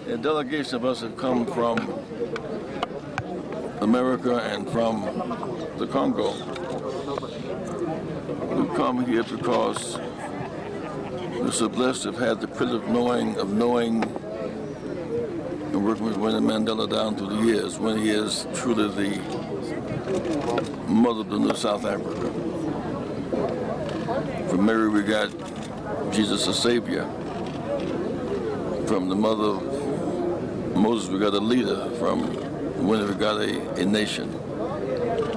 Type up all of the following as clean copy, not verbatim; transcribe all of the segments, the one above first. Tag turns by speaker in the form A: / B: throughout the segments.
A: A delegation of us have come from America and from the Congo. We've come here because we're so blessed to have had the privilege of knowing and working with Winnie Mandela down through the years. Winnie is truly the mother of the new South Africa. From Mary we got Jesus the Savior. From the mother of Moses we got a leader. From Winnie we got a nation.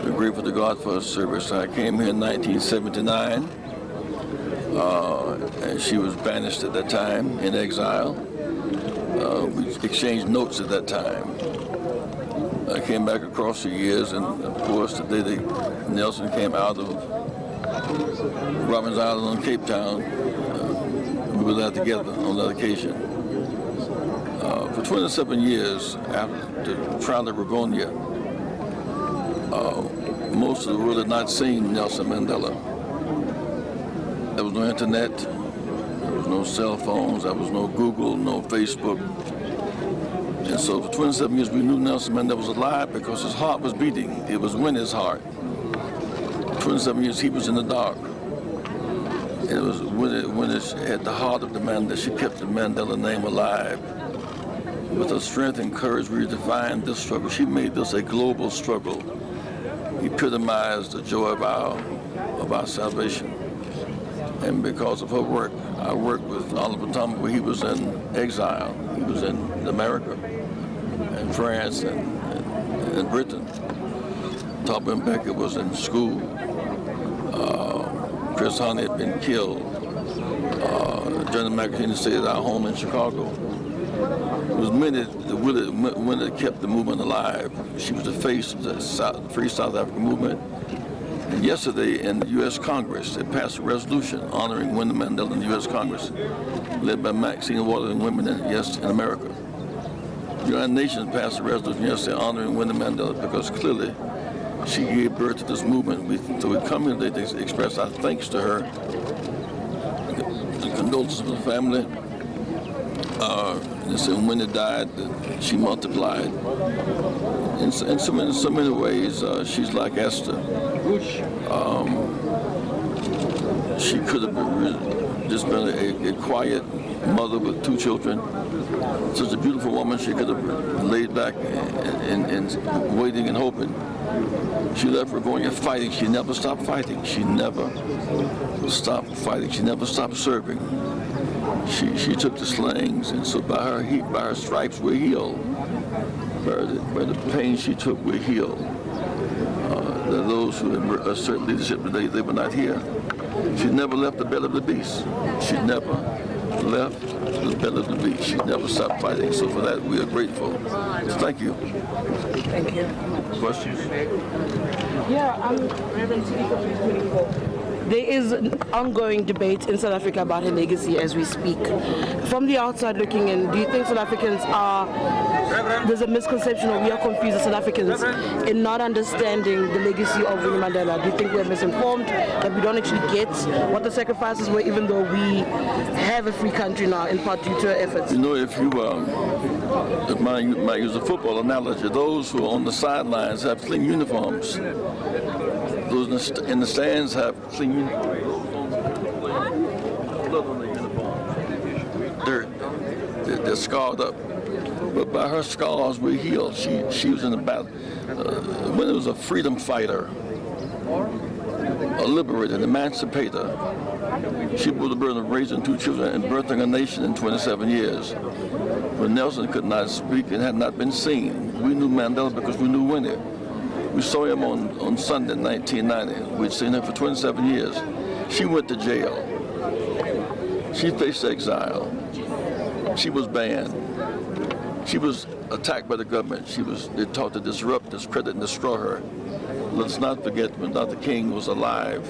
A: We're grateful to God for her service. I came here in 1979, and she was banished at that time in exile. We exchanged notes at that time. I came back across the years, and of course the day that Nelson came out of Robins Island on Cape Town, we were there together on that occasion. For 27 years after the trial at Ragonia, most of the world had not seen Nelson Mandela. There was no internet, there was no cell phones, there was no Google, no Facebook. And so for 27 years we knew Nelson Mandela was alive because his heart was beating. It was Winnie's heart. 27 years he was in the dark. And it was Winnie had the heart of the man that she kept the Mandela name alive. With her strength and courage, we defined this struggle. She made this a global struggle. Epitomized the joy of our salvation. And because of her work, I worked with Oliver Tambo. He was in exile. He was in America and France and Britain. Thabo Mbeki was in school. Chris Honey had been killed. Johnny McCain stayed at our home in Chicago. It was Winnie that kept the movement alive. She was the face of the Free South African movement. And yesterday in the U.S. Congress, they passed a resolution honoring Winnie Mandela in the U.S. Congress, led by Maxine Waters and women in America. The United Nations passed a resolution yesterday honoring Winnie Mandela because clearly she gave birth to this movement. So we come here today to express our thanks to her, the condolences of the family. And so when it died, she multiplied. In so many ways, she's like Esther. She could have just been a quiet mother with 2 children. Such a beautiful woman, she could have laid back and waiting and hoping. She left Ragonia fighting. She never stopped fighting. She never stopped fighting. She never stopped serving. She took the slings, and so by her stripes we're healed. By the pain she took, we're healed. There are those who assert leadership today, they were not here. She never left the belly of the beast. She never left the belly of the beast. She never stopped fighting. So for that, we are grateful. So thank you.
B: Thank you.
A: Questions?
B: Yeah, Reverend there is an ongoing debate in South Africa about her legacy as we speak. From the outside looking in, do you think South Africans there's a misconception or we are confused as South Africans in not understanding the legacy of Winnie Mandela? Do you think we're misinformed, that we don't actually get what the sacrifices were, even though we have a free country now, in part due to her efforts?
A: You know, if you might use a football analogy, those who are on the sidelines have clean uniforms. Those in the stands have clean uniforms. Blood on the uniforms. Dirt. They're scarred up. But by her scars, we're healed. She was in the battle. Winnie was a freedom fighter, a liberator, an emancipator. She bore the burden of raising 2 children and birthing a nation in 27 years. When Nelson could not speak and had not been seen, we knew Mandela because we knew Winnie. We saw him on Sunday, 1990. We'd seen her for 27 years. She went to jail. She faced exile. She was banned. She was attacked by the government. They taught to disrupt, discredit, and destroy her. Let's not forget when Dr. King was alive.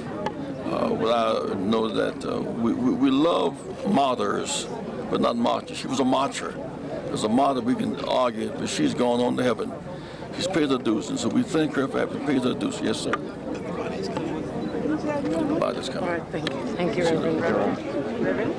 A: I know that we love martyrs, but not martyrs. She was a martyr. As a martyr, we can argue, but she's gone on to heaven. She's paid her dues, and so we thank her for having paid her dues. Yes, sir. The body's coming.
B: All right, thank you. Thank you, Reverend.